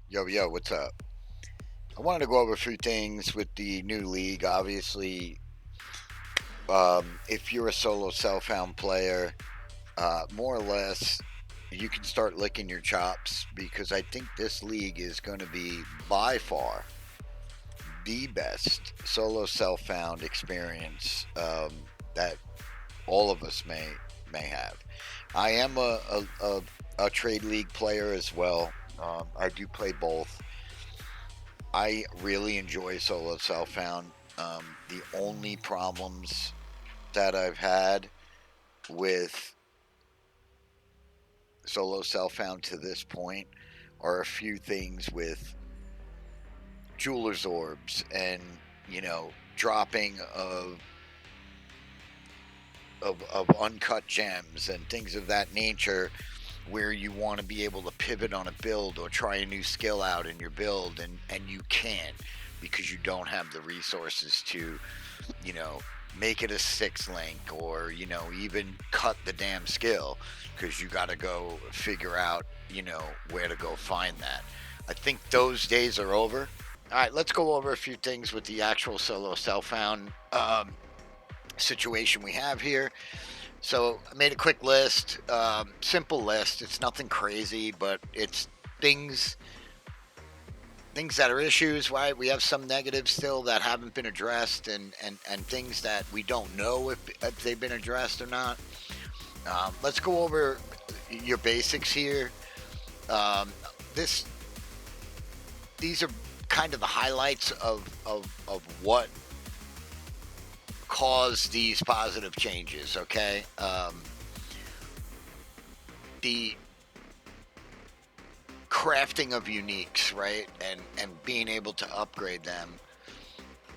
Yo, yo, what's up? I wanted to go over a few things with the new league. Obviously, if you're a solo self-found player, more or less, you can start licking your chops because I think this league is going to be by far the best solo self-found experience that all of us may have. I am a trade league player as well. I do play both. I really enjoy solo self found. The only problems that I've had with solo self found to this point are a few things with jeweler's orbs and dropping of uncut gems and things of that nature where you want to be able to pivot on a build or try a new skill out in your build and you can't because you don't have the resources to you know make it a six link or even cut the damn skill because you got to go figure out where to go find that. I think those days are over. All right, let's go over a few things with the actual solo self found situation we have here. So I made a quick list, simple list. It's nothing crazy, but it's things things that are issues. Right, we have some negatives still that haven't been addressed, and things that we don't know if they've been addressed or not. Let's go over your basics here. Um, this these are kind of the highlights of what caused these positive changes. Okay, the crafting of uniques, right, and being able to upgrade them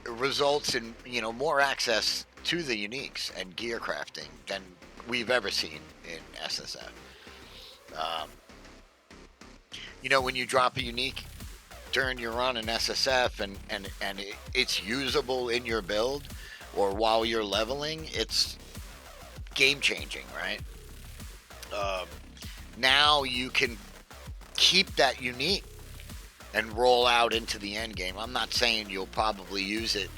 results in more access to the uniques and gear crafting than we've ever seen in SSF. Um, when you drop a unique during your run in SSF and it's usable in your build or while you're leveling, it's game changing, right? Um, Now you can keep that unique and roll out into the end game. I'm not saying you'll probably use it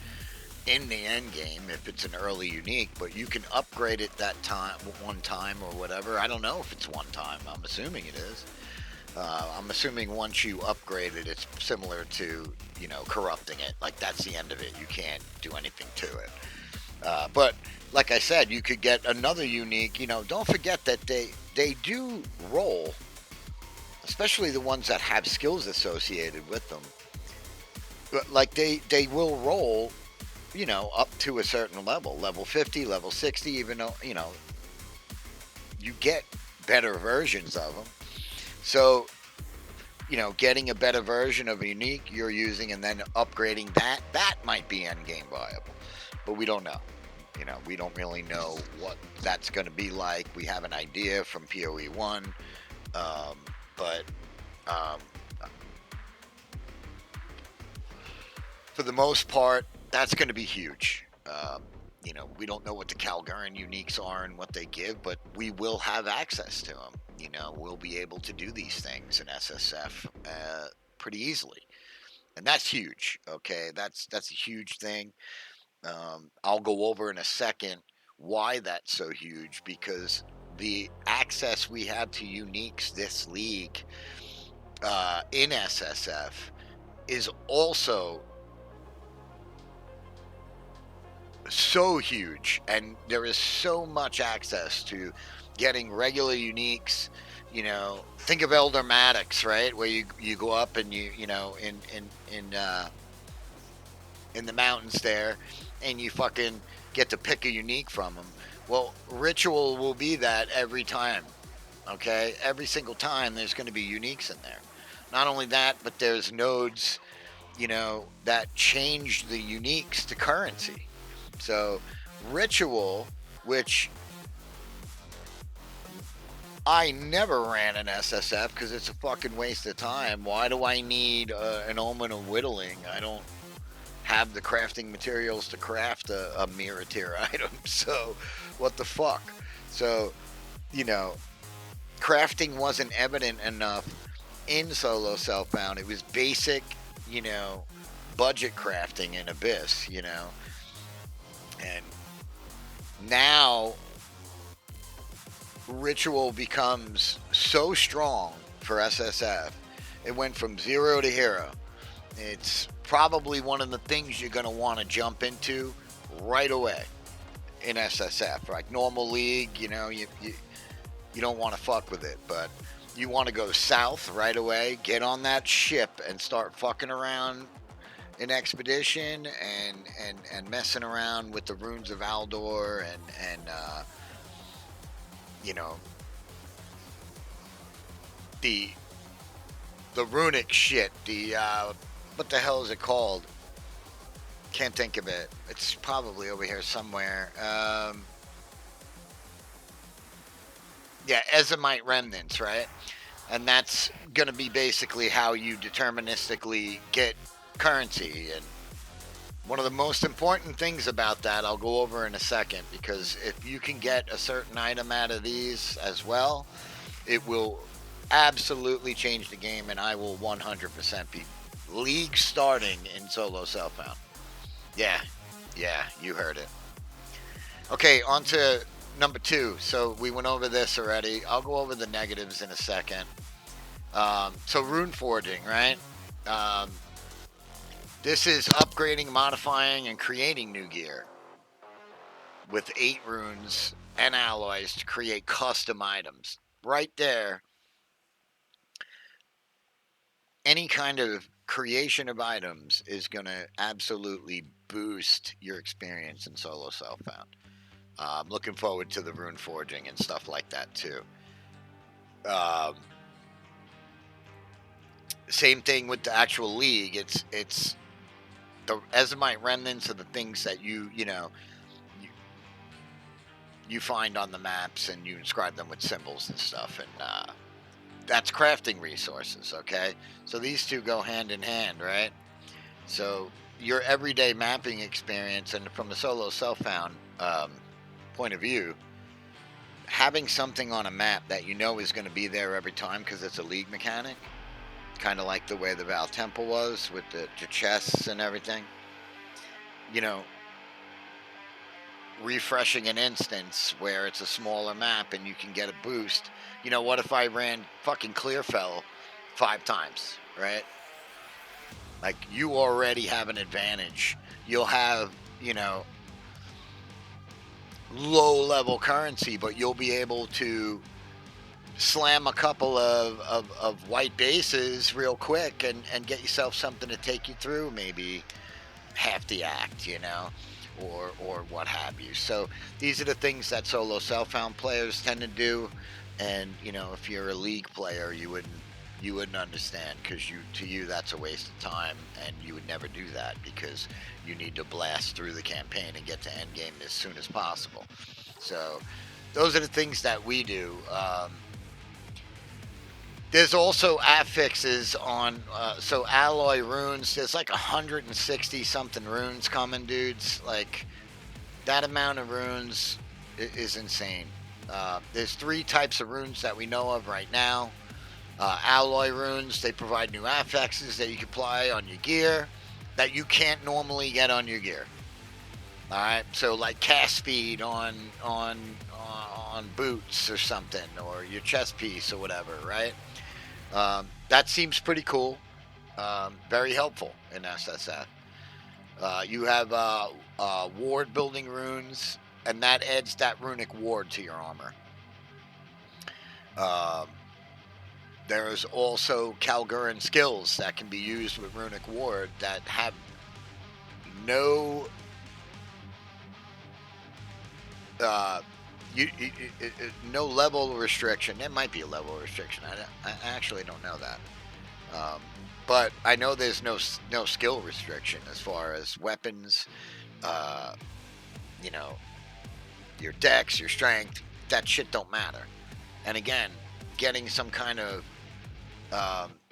in the end game if it's an early unique, but you can upgrade it that time, one time or whatever. I don't know if it's one time. I'm assuming it is. I'm assuming once you upgrade it, it's similar to corrupting it. Like that's the end of it. You can't do anything to it. But like I said, you could get another unique. Don't forget that they do roll, especially the ones that have skills associated with them. But like they will roll, up to a certain level 50, level 60, even though you get better versions of them. So getting a better version of a unique you're using and then upgrading that might be end game viable, but we don't know. We don't really know what that's going to be like. We have an idea from POE1, but um, for the most part, that's going to be huge. We don't know what the Calgarian uniques are and what they give, but we will have access to them. We'll be able to do these things in SSF pretty easily, and that's huge. Okay, that's a huge thing. I'll go over in a second why that's so huge because the access we have to uniques this league in SSF is also so huge, and there is so much access to getting regular uniques. Think of Eldermatics, right, where you go up and in the mountains there, and you fucking get to pick a unique from them. Well, ritual will be that every time. Okay, every single time there's going to be uniques in there. Not only that, but there's nodes, that change the uniques to currency. So, ritual, which I never ran an SSF because it's a fucking waste of time. Why do I need an omen of whittling? I don't have the crafting materials to craft a mirror tier item. So, what the fuck? So, you know, crafting wasn't evident enough in solo self-bound, it was basic, you know, budget crafting in Abyss, you know. And now Ritual becomes so strong for SSF. It went from 0 to hero. It's probably one of the things you're going to want to jump into right away in SSF. Like normal league, you know, you don't want to fuck with it, but you want to go south right away, get on that ship and start fucking around in Expedition and messing around with the runes of Aldor and you know, the runic shit, the what the hell is it called? Can't think of it. It's probably over here somewhere. Yeah, Ezomite remnants, right? And that's going to be basically how you deterministically get currency. And one of the most important things about that, I'll go over in a second, because if you can get a certain item out of these as well, it will absolutely change the game, and I will 100% be league starting in solo self-bound. Yeah, you heard it. Okay, on to number 2. So we went over this already. I'll go over the negatives in a second. So rune forging, right? This is upgrading, modifying, and creating new gear with 8 runes and alloys to create custom items. Right there, any kind of creation of items is going to absolutely boost your experience in solo self-bound. I'm looking forward to the rune forging and stuff like that too. Same thing with the actual league. It's the Ezomite remnants are the things that you find on the maps, and you inscribe them with symbols and stuff, and that's crafting resources. Okay, so these two go hand in hand, right? So your everyday mapping experience, and from a solo self-found point of view, having something on a map that you know is going to be there every time because it's a league mechanic, kind of like the way the Val Temple was with the chests and everything. You know, refreshing an instance where it's a smaller map and you can get a boost. You know, what if I ran fucking Clearfell 5 times, right? Like, you already have an advantage. You'll have, you know, low level currency, but you'll be able to slam a couple of white bases real quick and get yourself something to take you through maybe half the act, you know, or what have you. So these are the things that solo self-found players tend to do, and you know, if you're a league player, you wouldn't understand, because to you that's a waste of time, and you would never do that because you need to blast through the campaign and get to end game as soon as possible. So those are the things that we do. There's also affixes on, so alloy runes. There's like 160 something runes coming, dudes. Like, that amount of runes is insane. There's 3 types of runes that we know of right now. Alloy runes, they provide new affixes that you can apply on your gear that you can't normally get on your gear. All right, so like cast speed on boots or something, or your chest piece or whatever, right? That seems pretty cool. Very helpful in SSF. You have ward building runes, and that adds that runic ward to your armor. There's also Kalguran skills that can be used with runic ward that have no no level restriction. There might be a level restriction. I actually don't know that. But I know there's no skill restriction as far as weapons. You know, your dex, your strength, that shit don't matter. And again, getting some kind of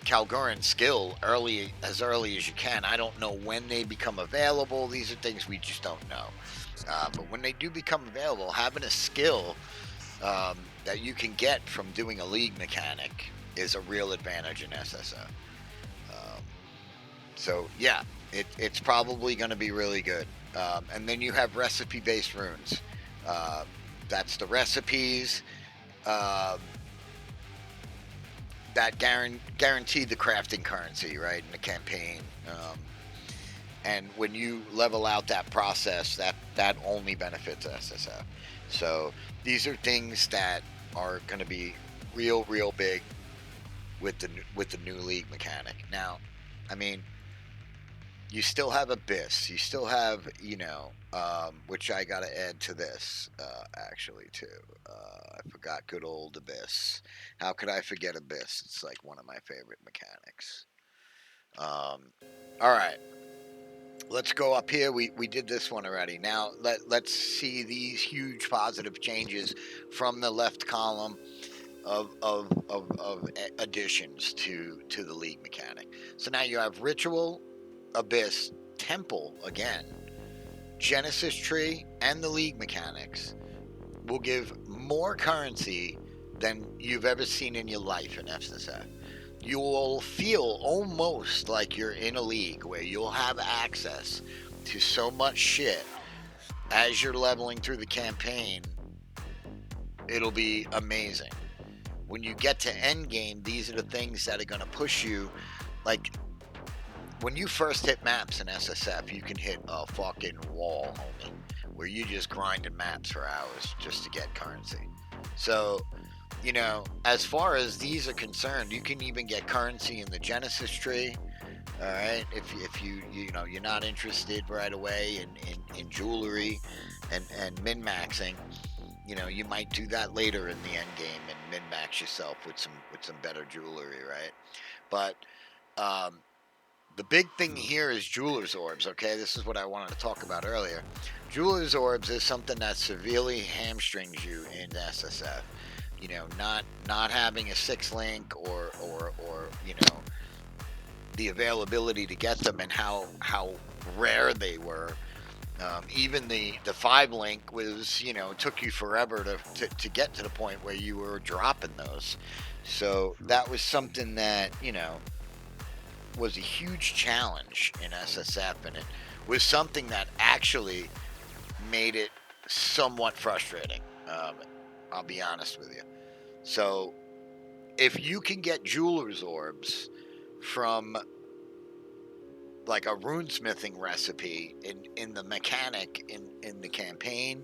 Kalguran skill as early as you can. I don't know when they become available. These are things we just don't know. But when they do become available, having a skill that you can get from doing a league mechanic is a real advantage in SSF. So yeah, it's probably going to be really good. And then you have recipe-based runes. Uh, that's the recipes um, that guarantee the crafting currency, right, in the campaign. And when you level out that process, that only benefits SSF. So these are things that are going to be real big with the new league mechanic. Now, I mean, you still have Abyss. You still have, which I got to add to this, actually, too. I forgot good old Abyss. How could I forget Abyss? It's like one of my favorite mechanics. All right. Let's go up here. We did this one already. Now, let's see these huge positive changes from the left column of additions to the league mechanic. So now you have Ritual, Abyss, Temple again, Genesis Tree, and the league mechanics will give more currency than you've ever seen in your life in SSF. You will feel almost like you're in a league where you'll have access to so much shit as you're leveling through the campaign. It'll be amazing. When you get to endgame, these are the things that are going to push you. Like, when you first hit maps in SSF, you can hit a fucking wall, homie, where you just grinding maps for hours just to get currency. So, as far as these are concerned, you can even get currency in the Genesis tree. All right, if you're not interested right away in jewelry and min maxing, you might do that later in the end game and min max yourself with some better jewelry, right? But the big thing here is Jeweler's Orbs, okay? This is what I wanted to talk about earlier. Jeweler's Orbs is something that severely hamstrings you in SSF. Not having a 6-link or the availability to get them and how rare they were. Even the 5-link was, took you forever to get to the point where you were dropping those. So that was something that, was a huge challenge in SSF, and it was something that actually made it somewhat frustrating. I'll be honest with you. So if you can get Jeweler's Orbs from like a runesmithing recipe in the mechanic in the campaign,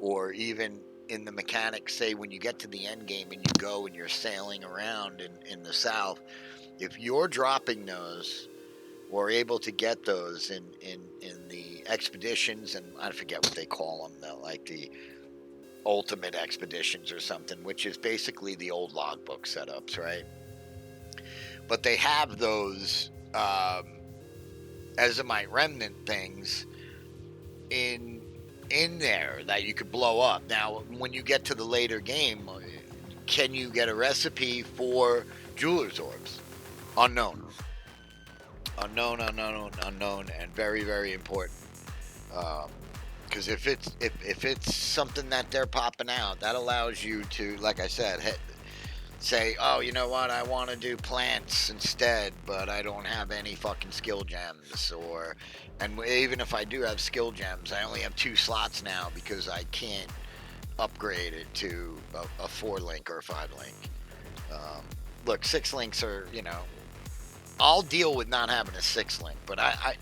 or even in the mechanic, say when you get to the end game and you go and you're sailing around in the south, if you're dropping those or able to get those in the expeditions, and I forget what they call them, like the ultimate expeditions or something, which is basically the old logbook setups, right? But they have those Ezomite remnant things in there that you could blow up. Now, when you get to the later game, can you get a recipe for Jeweler's Orbs? Unknown, and very, very important. Because if it's something that they're popping out, that allows you to, like I said, say, oh, you know what, I want to do plants instead, but I don't have any fucking skill gems, and even if I do have skill gems, I only have 2 slots now because I can't upgrade it to a 4-link or a 5-link. Look, 6 links are, I'll deal with not having a 6-link, but I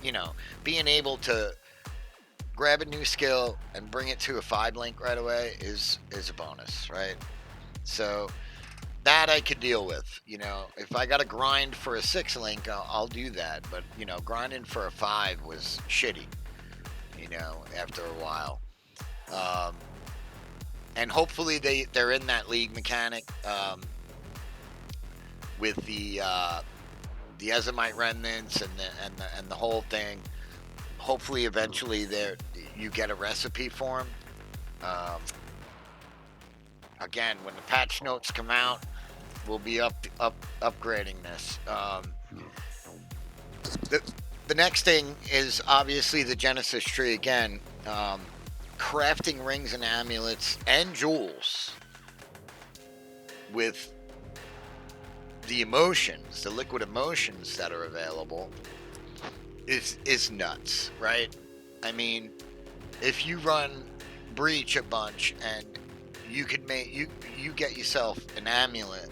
being able to grab a new skill and bring it to a 5-link right away is a bonus, right? So that I could deal with. If I got to grind for a 6-link, I'll do that. But grinding for a 5 was shitty. After a while, and hopefully they're in that league mechanic with the Ezomite remnants and the whole thing. Hopefully, eventually, you get a recipe for them. Again, when the patch notes come out, we'll be upgrading this. The next thing is obviously the Genesis tree again. Crafting rings and amulets and jewels with the emotions, the liquid emotions that are available is nuts, right? I mean, if you run breach a bunch and you could make you get yourself an amulet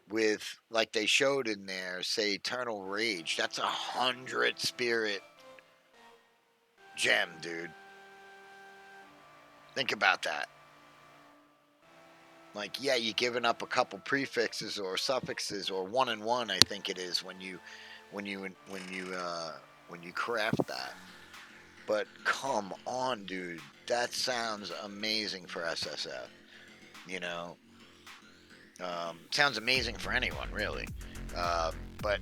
with, like they showed in there, say eternal rage, that's 100 spirit gem, dude. Think about that. Like, yeah, you're giving up a couple prefixes or suffixes, or 1 and 1, I think it is, when you craft that. But come on, dude, that sounds amazing for SSF. You know, sounds amazing for anyone, really. But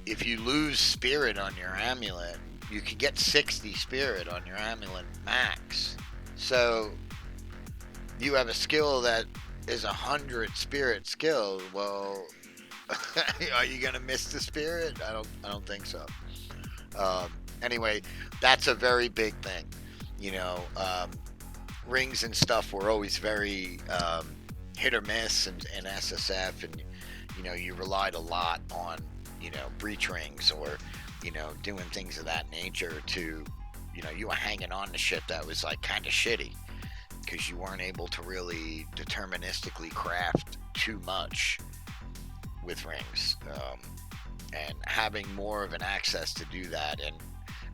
if you lose spirit on your amulet, you could get 60 spirit on your amulet max. So you have a skill that is 100 spirit skill. Well, are you gonna miss the spirit? I don't think so. Anyway, that's a very big thing. Rings and stuff were always very hit or miss in SSF, and you relied a lot on breach rings, or doing things of that nature to you were hanging on to shit that was like kind of shitty, because you weren't able to really deterministically craft too much with rings, and having more of an access to do that and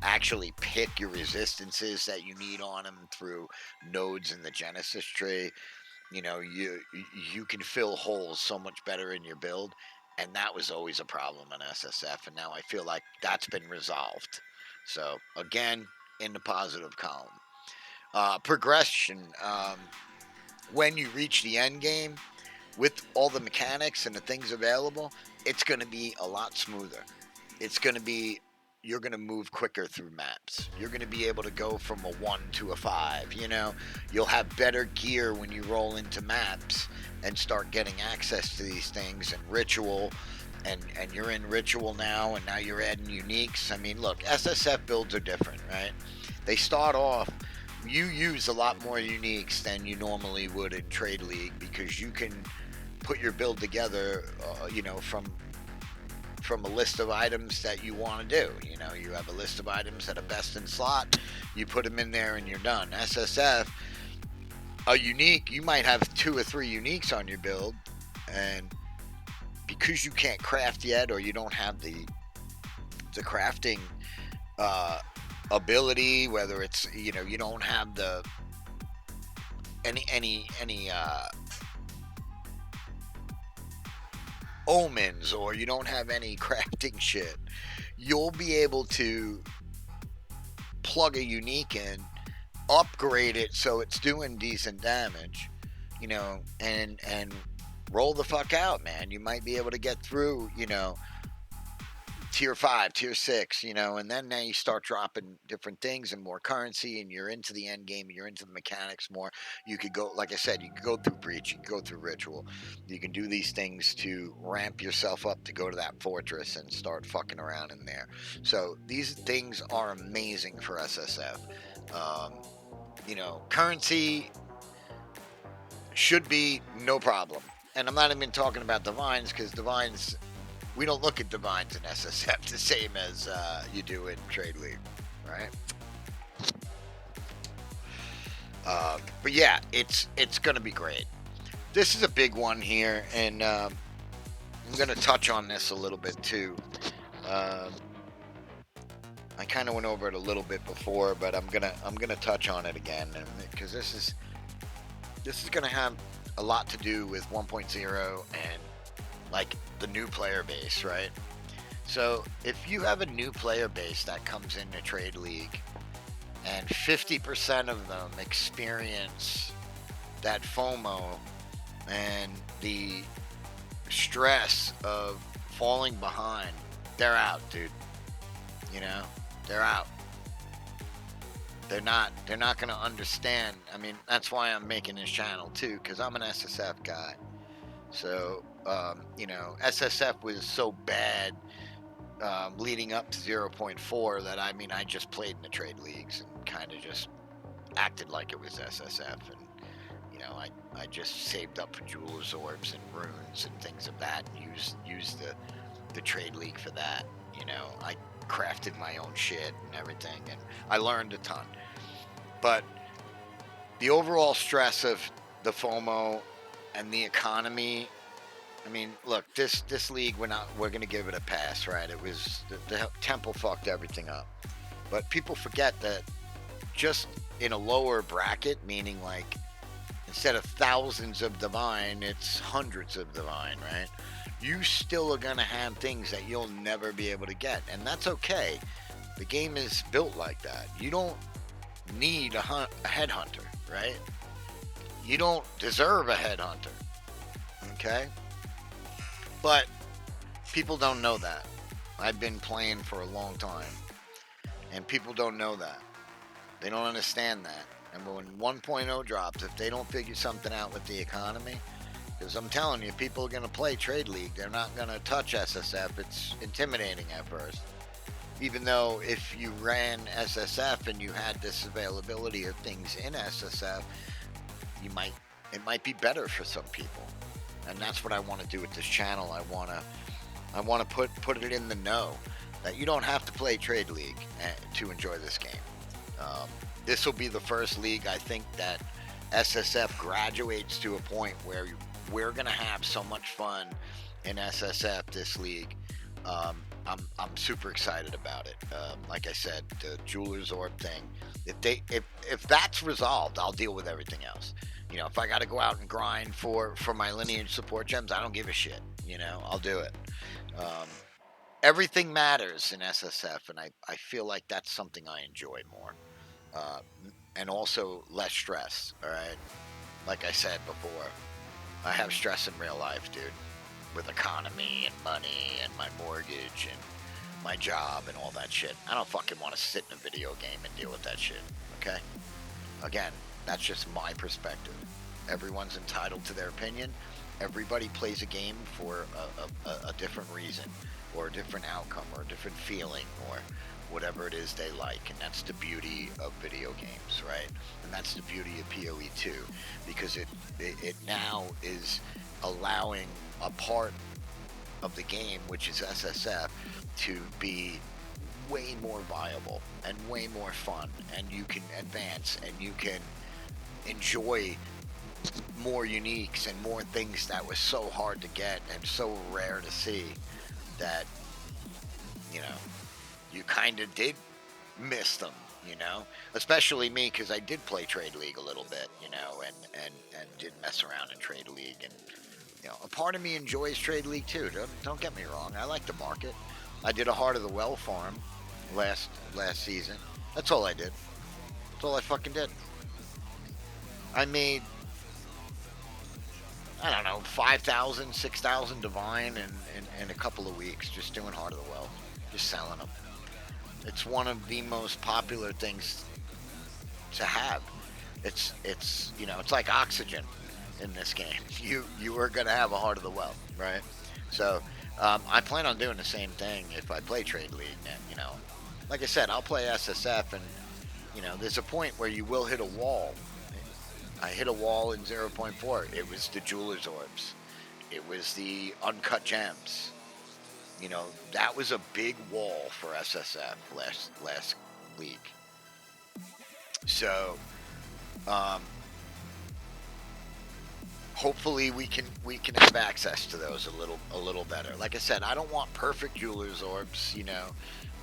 actually pick your resistances that you need on them through nodes in the Genesis tree. You can fill holes so much better in your build, and that was always a problem in SSF, and now I feel like that's been resolved. So again, in the positive column. Progression. When you reach the end game, with all the mechanics and the things available, it's going to be a lot smoother. It's going to be, you're going to move quicker through maps. You're going to be able to go from a 1 to a 5. You'll have better gear when you roll into maps and start getting access to these things, and ritual, and you're in ritual now, and now you're adding uniques. I mean, look, SSF builds are different, right? They start off, you use a lot more uniques than you normally would in Trade League, because you can put your build together, from a list of items that you want to do. You have a list of items that are best in slot, you put them in there and you're done. SSF, a unique, you might have 2 or 3 uniques on your build, and because you can't craft yet, or you don't have the crafting ability, whether it's you don't have the any omens, or you don't have any crafting shit, you'll be able to plug a unique in, upgrade it so it's doing decent damage, and roll the fuck out, man. You might be able to get through, tier 5, tier 6, and then now you start dropping different things and more currency, and you're into the end game, and you're into the mechanics more. You could go, like I said, you can go through breach, you can go through ritual, you can do these things to ramp yourself up to go to that fortress and start fucking around in there. So these things are amazing for SSF. Currency should be no problem, and I'm not even talking about divines, because divines, we don't look at divines in SSF the same as you do in Trade League, right? But yeah, it's going to be great. This is a big one here, and I'm going to touch on this a little bit too. I kind of went over it a little bit before, but I'm gonna touch on it again, because this is going to have a lot to do with 1.0 and like the new player base, right? So if you have a new player base that comes into Trade League, and 50% of them experience that FOMO and the stress of falling behind, they're out, dude. They're out. They're not going to understand. I mean, that's why I'm making this channel too, because I'm an SSF guy. So SSF was so bad leading up to 0.4 that I just played in the Trade Leagues and kind of just acted like it was SSF, and I just saved up for Jeweler's Orbs and runes and things of that, and used the trade league for that. I crafted my own shit and everything, and I learned a ton. But the overall stress of the FOMO and the economy. I mean, look, this league, we're gonna give it a pass, right? It was the temple fucked everything up, but people forget that just in a lower bracket, meaning like instead of thousands of divine, it's hundreds of divine, right? You still are gonna have things that you'll never be able to get, and that's okay. The game is built like that. You don't need a headhunter, right? You don't deserve a headhunter, okay? But people don't know that. I've been playing for a long time, and people don't know that. They don't understand that. And when 1.0 drops, if they don't figure something out with the economy, because I'm telling you, people are going to play Trade League. They're not going to touch SSF. It's intimidating at first. Even though if you ran SSF and you had this availability of things in SSF, it might be better for some people. And that's what I want to do with this channel. I want to put it in the know that you don't have to play Trade League to enjoy this game. This will be the first league, I think, that SSF graduates to a point where we're going to have so much fun in SSF this league. I'm super excited about it. Like I said, the Jeweler's Orb thing, if that's resolved, I'll deal with everything else. If I got to go out and grind for my lineage support gems, I don't give a shit. I'll do it. Everything matters in SSF, and I feel like that's something I enjoy more. And also less stress, all right? Like I said before, I have stress in real life, dude, with economy and money and my mortgage and my job and all that shit. I don't fucking want to sit in a video game and deal with that shit, okay? Again, that's just my perspective. Everyone's entitled to their opinion. Everybody plays a game for a different reason, or a different outcome, or a different feeling, or whatever it is they like. And that's the beauty of video games, right? And that's the beauty of POE2, because it now is allowing a part of the game, which is SSF, to be way more viable and way more fun, and you can advance and you can enjoy more uniques and more things that was so hard to get and so rare to see that you kind of did miss them, especially me, because I did play Trade League a little bit, and did mess around in Trade League, and a part of me enjoys Trade League too. Don't get me wrong, I like the market. I did a Heart of the Well farm last season. That's all I did. That's all I fucking did. I made, I don't know, 5,000, 6,000 divine in a couple of weeks, just doing Heart of the Well, just selling them. It's one of the most popular things to have. It's like oxygen in this game. You are gonna have a Heart of the Well, right? So I plan on doing the same thing if I play Trade League. Like I said, I'll play SSF, and there's a point where you will hit a wall. I hit a wall in 0.4. It was the Jeweler's Orbs. It was the uncut gems. That was a big wall for SSF last league. So, hopefully we can have access to those a little better. Like I said, I don't want perfect Jeweler's Orbs,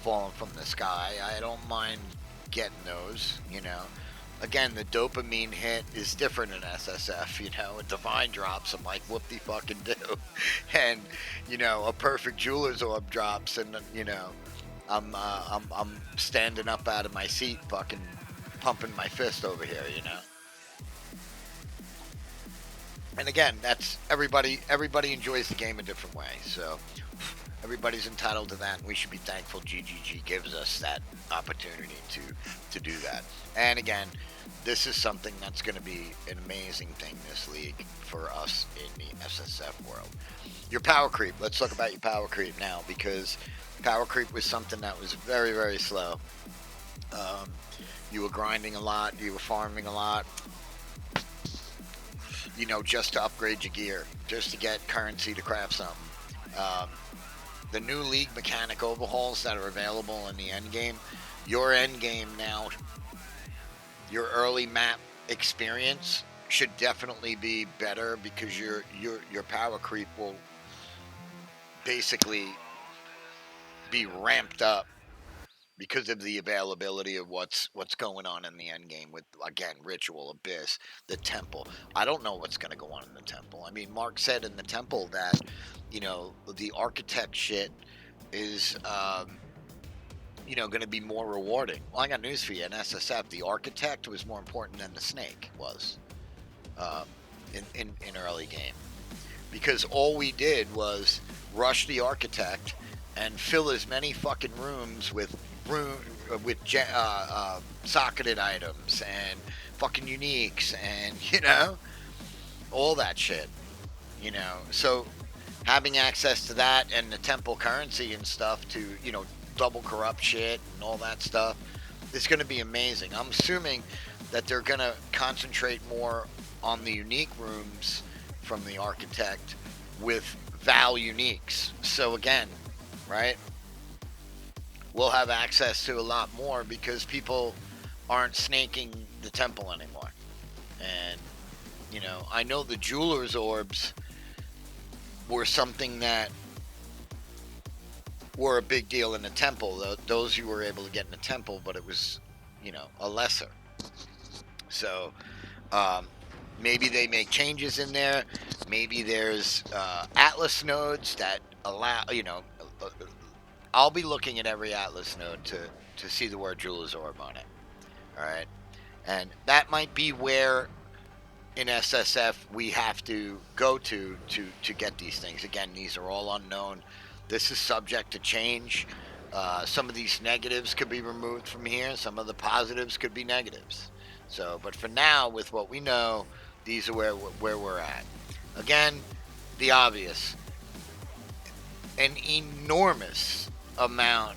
falling from the sky. I don't mind getting those, Again, the dopamine hit is different in SSF, a divine drops, I'm like, whoop de fucking do. And, a perfect Jeweler's Orb drops, and, I'm standing up out of my seat, fucking pumping my fist over here, And again, that's everybody enjoys the game a different way, so everybody's entitled to that, and we should be thankful GGG gives us that opportunity to do that. And again, this is something that's going to be an amazing thing, this league, for us in the SSF world. Your power creep. Let's talk about your power creep now, because power creep was something that was very, very slow. You were grinding a lot. You were farming a lot. just to upgrade your gear, just to get currency to craft something. Um, the new league mechanic overhauls that are available in the end game, your end game now, your early map experience should definitely be better because your power creep will basically be ramped up because of the availability of what's going on in the end game with, again, Ritual, Abyss, the Temple. I don't know what's going to go on in the Temple. I mean, Mark said in the Temple that the architect shit is going to be more rewarding. Well, I got news for you. In SSF, the architect was more important than the snake was um, in early game, because all we did was rush the architect and fill as many fucking rooms with socketed items and fucking uniques and all that shit. So having access to that and the temple currency and stuff to double corrupt shit and all that stuff is going to be amazing. I'm assuming that they're going to concentrate more on the unique rooms from the architect with Val uniques. So again, right, we'll have access to a lot more because people aren't snaking the temple anymore. And I know the jeweler's orbs were something that were a big deal in the temple. Those you were able to get in the temple, but it was a lesser. So maybe they make changes in there. Maybe there's Atlas nodes that allow, I'll be looking at every Atlas node to see the word Jeweler's Orb on it. All right. And that might be where in SSF we have to go to get these things. Again, these are all unknown. This is subject to change. Some of these negatives could be removed from here. Some of the positives could be negatives. So, but for now, with what we know, these are where we're at. Again, the obvious. An enormous amount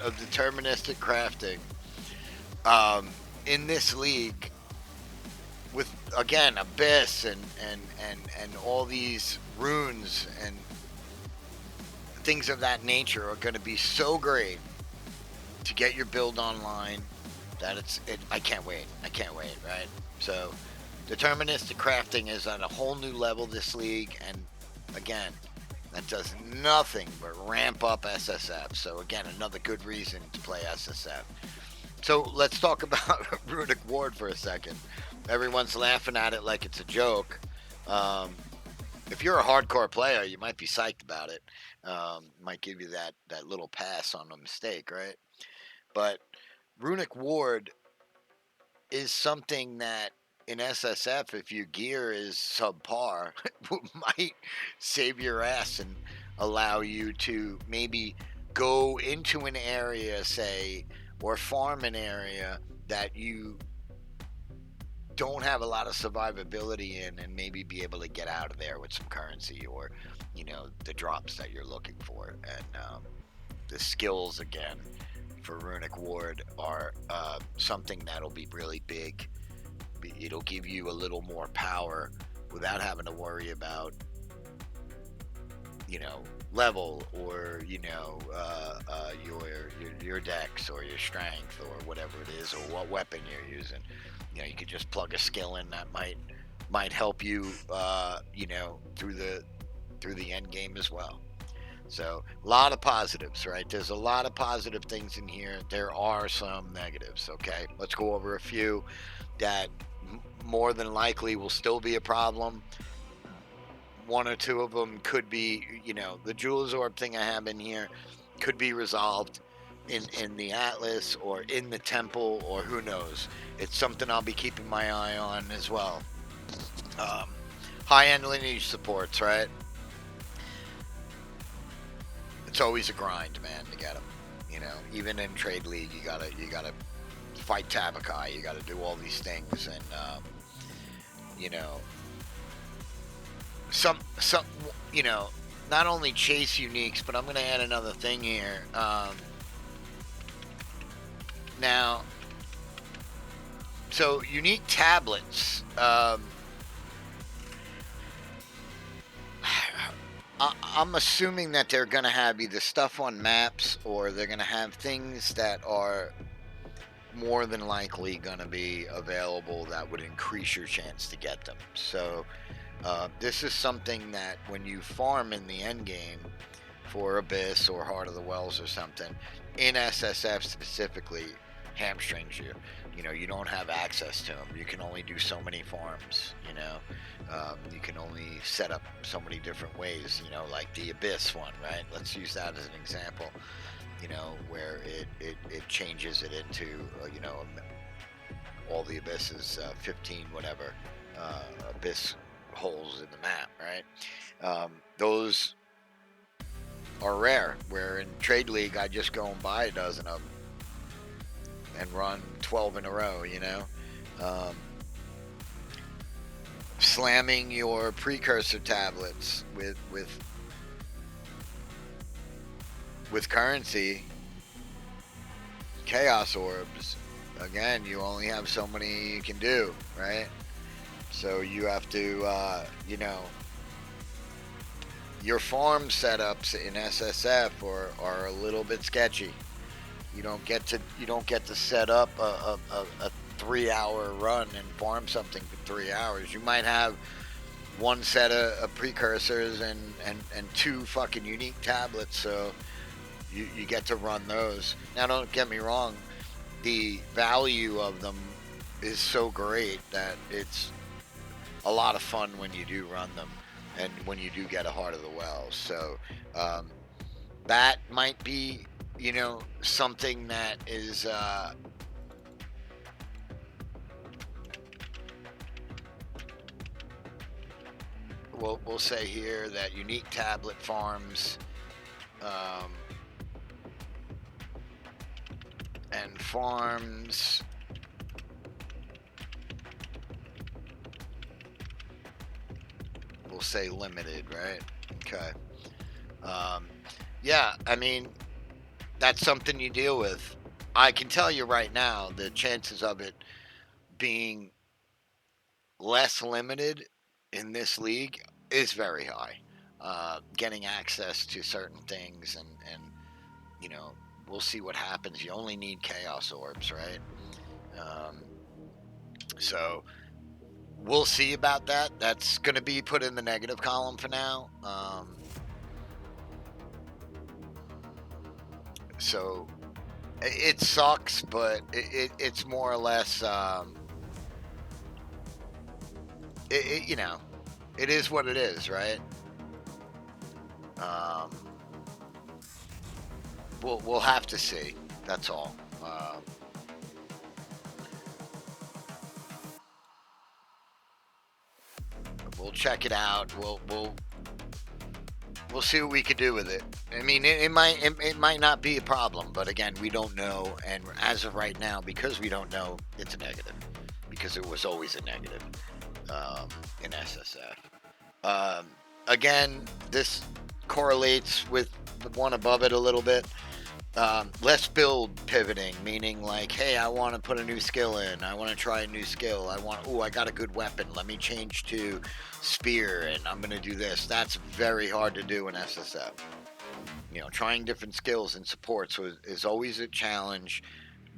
of deterministic crafting in this league with, again, Abyss and all these runes and things of that nature are going to be so great to get your build online that I can't wait, right? So deterministic crafting is on a whole new level this league, and again, that does nothing but ramp up SSF. So again, another good reason to play SSF. So let's talk about Runic Ward for a second. Everyone's laughing at it like it's a joke. If you're a hardcore player, you might be psyched about it. Might give you that little pass on a mistake, right? But Runic Ward is something that in SSF, if your gear is subpar, might save your ass and allow you to maybe go into an area, say, or farm an area that you don't have a lot of survivability in, and maybe be able to get out of there with some currency or the drops that you're looking for. And the skills, again, for Runic Ward are something that'll be really big. It'll give you a little more power without having to worry about level or your dex or your strength or whatever it is, or what weapon you're using. You could just plug a skill in that might help you through the end game as well. So a lot of positives, right? There's a lot of positive things in here. There are some negatives. Okay, let's go over a few that more than likely will still be a problem. One or two of them could be, the Jeweler's Orb thing I have in here could be resolved in the Atlas or in the Temple, or who knows. It's something I'll be keeping my eye on as well. High-end lineage supports, right? It's always a grind, man, to get them. Even in Trade League, you gotta fight Tabakai, you gotta do all these things, and some not only chase uniques, but I'm gonna add another thing here. Now, So unique tablets. I'm assuming that they're going to have either stuff on maps or they're going to have things that are more than likely going to be available that would increase your chance to get them. So this is something that when you farm in the end game for Abyss or Heart of the Wells or something, in SSF specifically, hamstrings you. You know, you don't have access to them. You can only do so many farms, you know. You can only set up so many different ways, you know, like the Abyss one, right? Let's use that as an example, you know, where it changes it into, you know, all the Abysses, 15 whatever, Abyss holes in the map, right? Those are rare, where in Trade League, I just go and buy a dozen of them and run 12 in a row, you know. Slamming your precursor tablets with currency, chaos orbs. Again, you only have so many you can do, right? So you have to, you know, your farm setups in SSF are a little bit sketchy. You don't get to set up a 3-hour run and farm something for 3 hours. You might have one set of precursors and 2 fucking unique tablets, so you get to run those. Now, don't get me wrong, the value of them is so great that it's a lot of fun when you do run them and when you do get a Heart of the Wells. So that might be, you know, something that is we'll say here that unique tablet farms and farms we'll say limited, right? Okay. Yeah, I mean, that's something you deal with. I can tell you right now, the chances of it being less limited in this league is very high. Getting access to certain things and you know, we'll see what happens. You only need chaos orbs, right? So we'll see about that. That's going to be put in the negative column for now. So it sucks, but it's more or less, you know, it is what it is, right? We'll have to see. That's all. We'll check it out. We'll see what we could do with it. I mean, it might not be a problem, but again, we don't know. And as of right now, because we don't know, it's a negative. Because it was always a negative in SSF. Again, this correlates with the one above it a little bit. Less build pivoting, meaning like, hey, I want to put a new skill in. I want to try a new skill. I got a good weapon. Let me change to spear, and I'm going to do this. That's very hard to do in SSF. You know, trying different skills and supports is always a challenge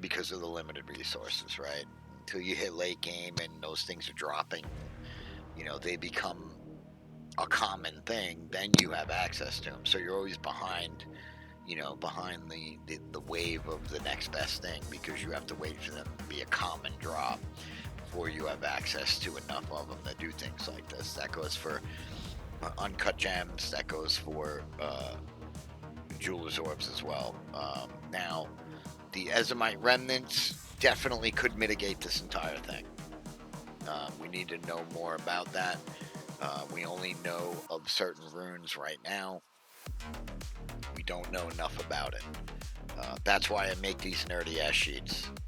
because of the limited resources, right? Until you hit late game and those things are dropping, you know, they become a common thing. Then you have access to them. So you're always behind, you know, behind the wave of the next best thing because you have to wait for them to be a common drop before you have access to enough of them that do things like this. That goes for uncut gems. That goes for jeweler's orbs as well. Now, the Ezomite remnants definitely could mitigate this entire thing. We need to know more about that. We only know of certain runes right now. We don't know enough about it. That's why I make these nerdy ass sheets.